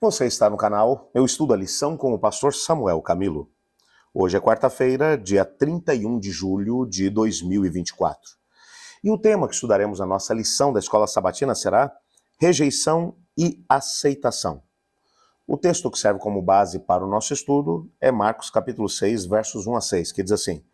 Você está no canal Eu Estudo a Lição com o pastor Samuel Camilo. Hoje é quarta-feira, dia 31 de julho de 2024. E o tema que estudaremos na nossa lição da Escola Sabatina será Rejeição e Aceitação. O texto que serve como base para o nosso estudo é Marcos capítulo 6, versos 1 a 6, que diz assim: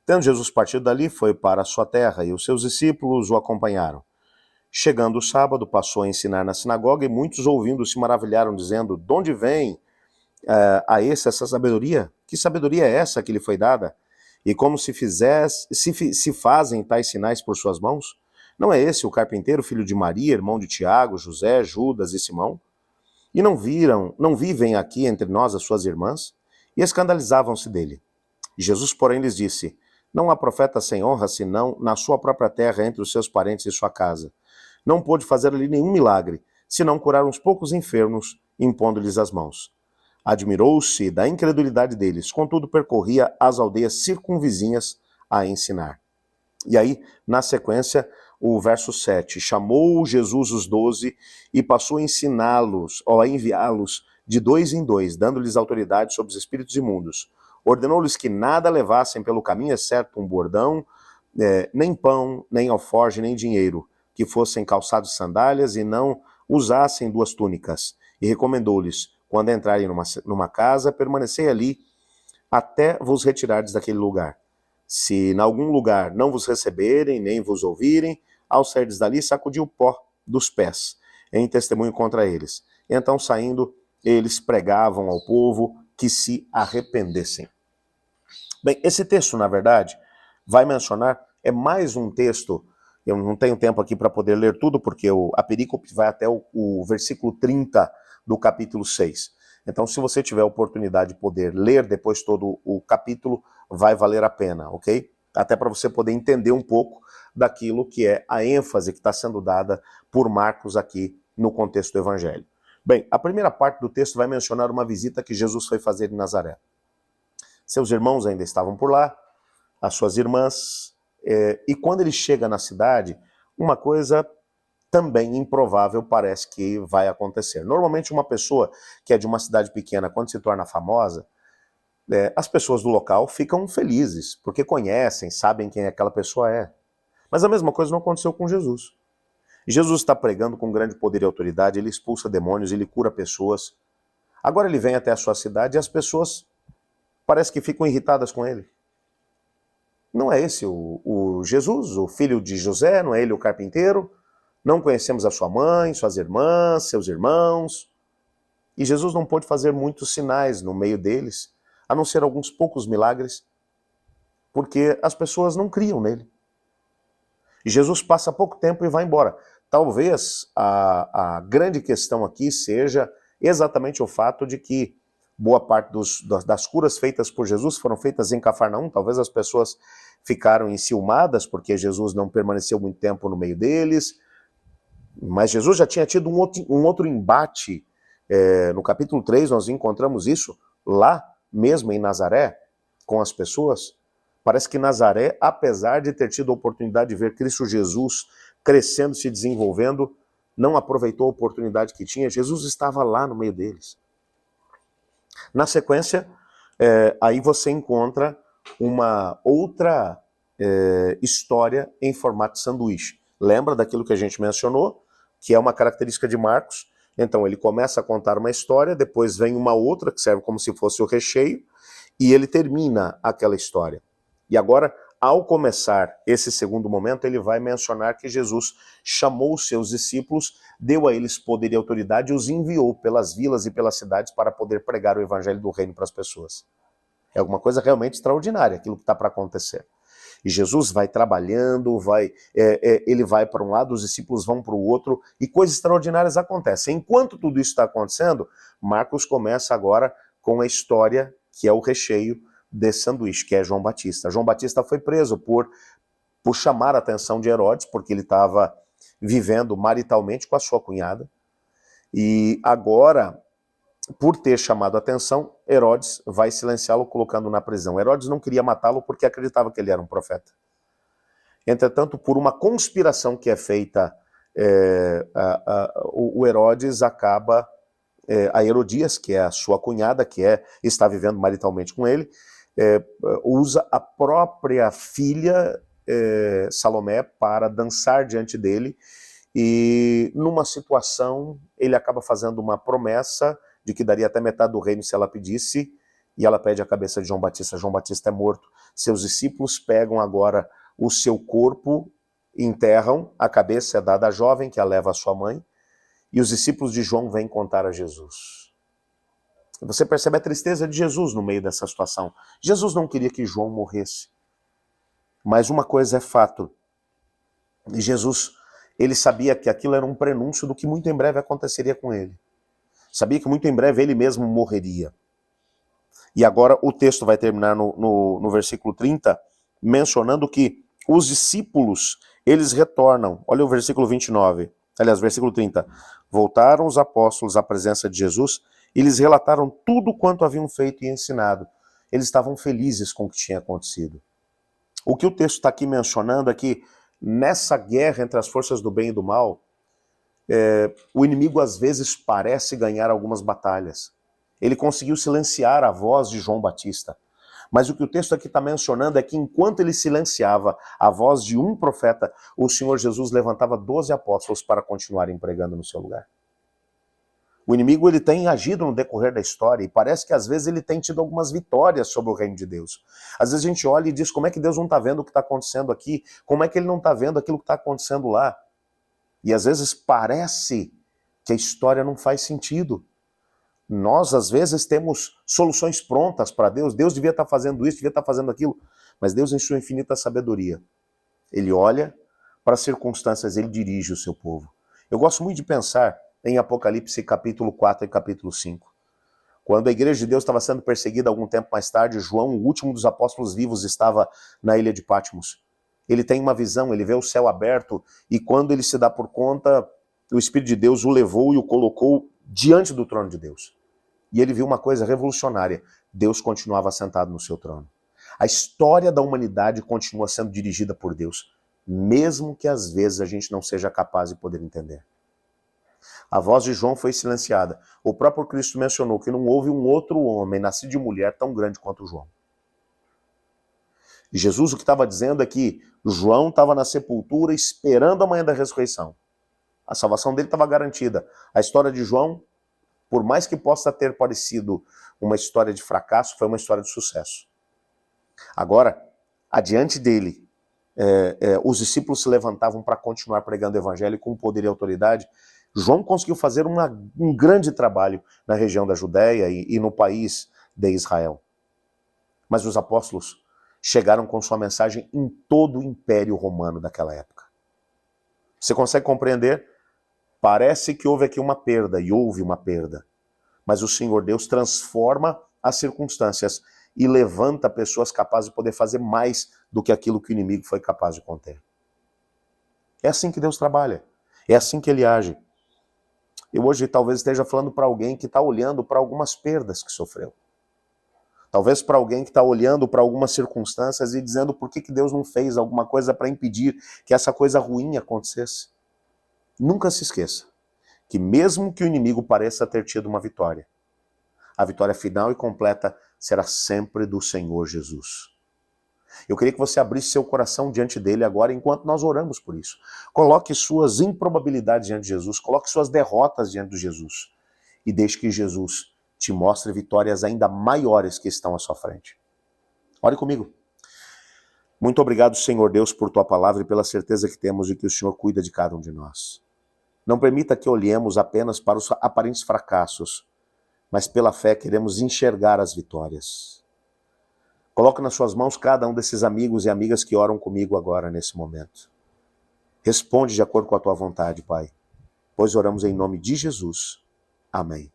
Tendo Jesus partido dali, foi para a sua terra, e os seus discípulos o acompanharam. Chegando o sábado, passou a ensinar na sinagoga, e muitos ouvindo se maravilharam, dizendo: De onde vem a esse essa sabedoria? Que sabedoria é essa que lhe foi dada? E como se fazem tais sinais por suas mãos? Não é esse o carpinteiro, filho de Maria, irmão de Tiago, José, Judas e Simão? E não vivem aqui entre nós as suas irmãs? E escandalizavam-se dele. E Jesus, porém, lhes disse: Não há profeta sem honra, senão na sua própria terra, entre os seus parentes e sua casa. Não pôde fazer ali nenhum milagre, senão curar uns poucos enfermos, impondo-lhes as mãos. Admirou-se da incredulidade deles, contudo percorria as aldeias circunvizinhas a ensinar. E aí, na sequência, o verso 7, chamou Jesus os 12 e passou a ensiná-los, ou a enviá-los de dois em dois, dando-lhes autoridade sobre os espíritos imundos. Ordenou-lhes que nada levassem pelo caminho, exceto um bordão, nem pão, nem alforge, nem dinheiro, que fossem calçados sandálias e não usassem duas túnicas. E recomendou-lhes, quando entrarem numa casa, permanecei ali até vos retirardes daquele lugar. Se em algum lugar não vos receberem, nem vos ouvirem, ao sairdes dali, sacudi o pó dos pés, em testemunho contra eles. Então, saindo, eles pregavam ao povo que se arrependessem. Bem, esse texto, na verdade, vai mencionar, é mais um texto. Eu não tenho tempo aqui para poder ler tudo, porque a perícope vai até o versículo 30 do capítulo 6. Então, se você tiver a oportunidade de poder ler depois todo o capítulo, vai valer a pena, ok? Até para você poder entender um pouco daquilo que é a ênfase que está sendo dada por Marcos aqui no contexto do Evangelho. Bem, a primeira parte do texto vai mencionar uma visita que Jesus foi fazer em Nazaré. Seus irmãos ainda estavam por lá, as suas irmãs, e quando ele chega na cidade, uma coisa também improvável parece que vai acontecer. Normalmente uma pessoa que é de uma cidade pequena, quando se torna famosa, as pessoas do local ficam felizes, porque conhecem, sabem quem aquela pessoa é. Mas a mesma coisa não aconteceu com Jesus. Jesus está pregando com grande poder e autoridade, ele expulsa demônios, ele cura pessoas. Agora ele vem até a sua cidade e as pessoas parece que ficam irritadas com ele. Não é esse o Jesus, o filho de José, não é ele o carpinteiro? Não conhecemos a sua mãe, suas irmãs, seus irmãos. E Jesus não pôde fazer muitos sinais no meio deles, a não ser alguns poucos milagres, porque as pessoas não criam nele. E Jesus passa pouco tempo e vai embora. Talvez a grande questão aqui seja exatamente o fato de que boa parte das curas feitas por Jesus foram feitas em Cafarnaum. Talvez as pessoas ficaram enciumadas porque Jesus não permaneceu muito tempo no meio deles. Mas Jesus já tinha tido um outro embate. No capítulo 3 nós encontramos isso lá mesmo em Nazaré, com as pessoas. Parece que Nazaré, apesar de ter tido a oportunidade de ver Cristo Jesus crescendo, se desenvolvendo, não aproveitou a oportunidade que tinha. Jesus estava lá no meio deles. Na sequência, aí você encontra uma outra história em formato de sanduíche. Lembra daquilo que a gente mencionou, que é uma característica de Marcos? Então ele começa a contar uma história, depois vem uma outra que serve como se fosse o recheio, e ele termina aquela história. E agora, ao começar esse segundo momento, ele vai mencionar que Jesus chamou os seus discípulos, deu a eles poder e autoridade e os enviou pelas vilas e pelas cidades para poder pregar o evangelho do reino para as pessoas. É alguma coisa realmente extraordinária aquilo que está para acontecer. E Jesus vai trabalhando, ele vai para um lado, os discípulos vão para o outro, e coisas extraordinárias acontecem. Enquanto tudo isso está acontecendo, Marcos começa agora com a história que é o recheio desse sanduíche, que é João Batista. João Batista foi preso por chamar a atenção de Herodes, porque ele estava vivendo maritalmente com a sua cunhada, e agora, por ter chamado a atenção, Herodes vai silenciá-lo colocando na prisão. Herodes não queria matá-lo porque acreditava que ele era um profeta. Entretanto, por uma conspiração que é feita, o Herodes acaba a Herodias, que é a sua cunhada, está vivendo maritalmente com ele, usa a própria filha Salomé para dançar diante dele, e numa situação ele acaba fazendo uma promessa de que daria até metade do reino se ela pedisse, e ela pede a cabeça de João Batista. João Batista é morto. Seus discípulos pegam agora o seu corpo, enterram, a cabeça é dada à jovem, que a leva à sua mãe, e os discípulos de João vêm contar a Jesus. Você percebe a tristeza de Jesus no meio dessa situação. Jesus não queria que João morresse. Mas uma coisa é fato. E Jesus, ele sabia que aquilo era um prenúncio do que muito em breve aconteceria com ele. Sabia que muito em breve ele mesmo morreria. E agora o texto vai terminar no versículo 30, mencionando que os discípulos, eles retornam. Olha o versículo 29. Aliás, versículo 30. Voltaram os apóstolos à presença de Jesus e eles relataram tudo quanto haviam feito e ensinado. Eles estavam felizes com o que tinha acontecido. O que o texto está aqui mencionando é que nessa guerra entre as forças do bem e do mal, o inimigo às vezes parece ganhar algumas batalhas. Ele conseguiu silenciar a voz de João Batista. Mas o que o texto aqui está mencionando é que enquanto ele silenciava a voz de um profeta, o Senhor Jesus levantava 12 apóstolos para continuarem pregando no seu lugar. O inimigo, ele tem agido no decorrer da história e parece que às vezes ele tem tido algumas vitórias sobre o reino de Deus. Às vezes a gente olha e diz, como é que Deus não está vendo o que está acontecendo aqui? Como é que ele não está vendo aquilo que está acontecendo lá? E às vezes parece que a história não faz sentido. Nós, às vezes, temos soluções prontas para Deus. Deus devia estar fazendo isso, devia estar fazendo aquilo. Mas Deus, em sua infinita sabedoria, ele olha para as circunstâncias, ele dirige o seu povo. Eu gosto muito de pensar em Apocalipse capítulo 4 e capítulo 5. Quando a igreja de Deus estava sendo perseguida algum tempo mais tarde, João, o último dos apóstolos vivos, estava na ilha de Patmos. Ele tem uma visão, ele vê o céu aberto, e quando ele se dá por conta, o Espírito de Deus o levou e o colocou diante do trono de Deus. E ele viu uma coisa revolucionária. Deus continuava sentado no seu trono. A história da humanidade continua sendo dirigida por Deus, mesmo que às vezes a gente não seja capaz de poder entender. A voz de João foi silenciada. O próprio Cristo mencionou que não houve um outro homem nascido de mulher tão grande quanto João. E Jesus o que estava dizendo é que João estava na sepultura esperando a manhã da ressurreição. A salvação dele estava garantida. A história de João, por mais que possa ter parecido uma história de fracasso, foi uma história de sucesso. Agora, adiante dele, os discípulos se levantavam para continuar pregando o evangelho com poder e autoridade. João conseguiu fazer um grande trabalho na região da Judéia e no país de Israel. Mas os apóstolos chegaram com sua mensagem em todo o Império Romano daquela época. Você consegue compreender? Parece que houve aqui uma perda, e houve uma perda. Mas o Senhor Deus transforma as circunstâncias e levanta pessoas capazes de poder fazer mais do que aquilo que o inimigo foi capaz de conter. É assim que Deus trabalha. É assim que Ele age. Eu hoje talvez esteja falando para alguém que está olhando para algumas perdas que sofreu. Talvez para alguém que está olhando para algumas circunstâncias e dizendo por que Deus não fez alguma coisa para impedir que essa coisa ruim acontecesse. Nunca se esqueça que mesmo que o inimigo pareça ter tido uma vitória, a vitória final e completa será sempre do Senhor Jesus. Eu queria que você abrisse seu coração diante dele agora, enquanto nós oramos por isso. Coloque suas improbabilidades diante de Jesus, coloque suas derrotas diante de Jesus e deixe que Jesus te mostre vitórias ainda maiores que estão à sua frente. Ore comigo. Muito obrigado, Senhor Deus, por tua palavra e pela certeza que temos de que o Senhor cuida de cada um de nós. Não permita que olhemos apenas para os aparentes fracassos, mas pela fé queremos enxergar as vitórias. Coloque nas suas mãos cada um desses amigos e amigas que oram comigo agora, nesse momento. Responde de acordo com a tua vontade, Pai, pois oramos em nome de Jesus. Amém.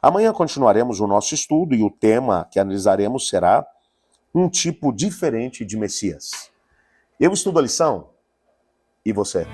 Amanhã continuaremos o nosso estudo e o tema que analisaremos será um tipo diferente de Messias. Eu estudo a lição e você?